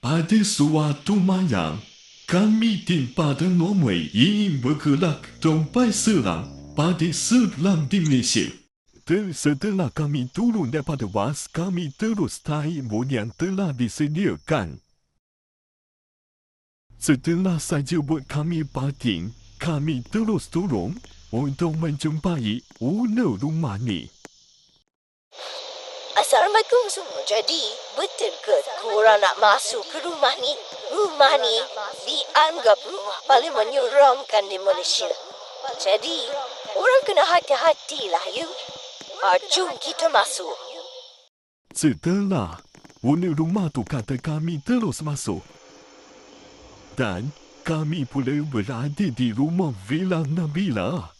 Pada suatu malam, kami timpa dengan ingin bergerak sampai serang pada selang di Malaysia. Setelah kami turun daripada bas, kami terus naik bot yang telah disediakan. Setelah saja bot kami parking, kami terus turun untuk menjumpai owner rumah ni. Assalamualaikum semua. Jadi, betul ke korang nak masuk ke rumah ni? Rumah ni dianggap rumah paling menyeramkan di Malaysia. Jadi, orang kena hati-hatilah you. Jom kita masuk. Setelah owner rumah tu kata kami terus masuk. Dan kami pula berada di rumah Villa Nabila.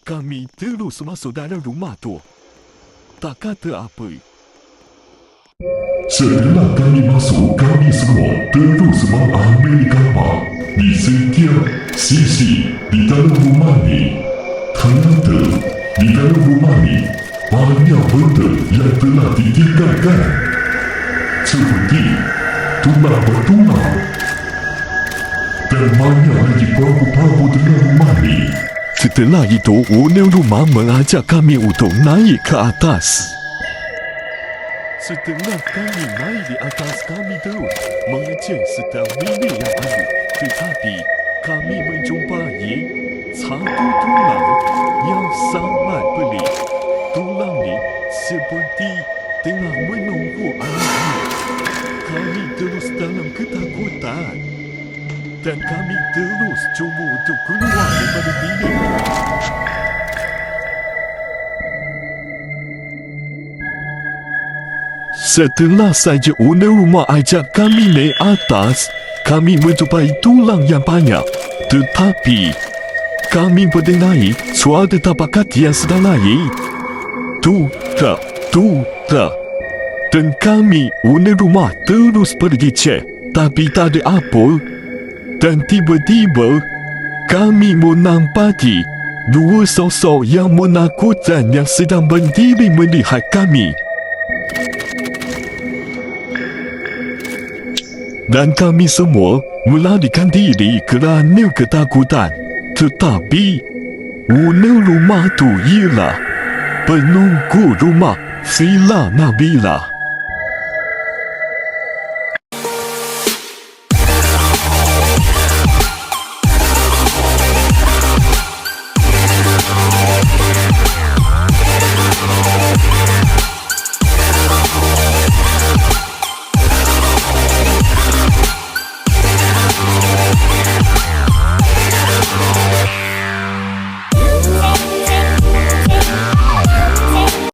Kami terus masuk dalam rumah tu. Tak kata apa. Setelah kami masuk, kami semua terus mengambil gambar di setiap sisi di dalam rumah ni. Ternyata di dalam rumah ni banyak benda yang telah ditinggalkan, seperti tulang bertulang dan banyak lagi perabot-perabot dalam rumah ni. Setelah itu, owner rumah mengajak kami untuk naik ke atas. Setelah kami naik di atas, kami terus mengecek setiap bilik yang ada. Tetapi kami menjumpai satu tulang yang sangat pelik. Tulang ni seperti tengah menunggu anaknya. Kami terus dalam ketakutan. Dan kami terus cuba untuk keluar daripada bilik. Setelah saja owner rumah ajak kami naik atas, kami menjumpai tulang yang banyak. Tetapi kami mendengar suara tapak kaki yang sedang naik. Tutak. Dan kami, owner rumah, terus pergi cek. Tapi tak ada apa. Dan tiba-tiba, kami menampaki dua sosok yang menakutkan yang sedang berdiri melihat kami. Dan kami semua melarikan diri kerana ketakutan. Tetapi, owner rumah tu ialah penunggu rumah Villa Nabila.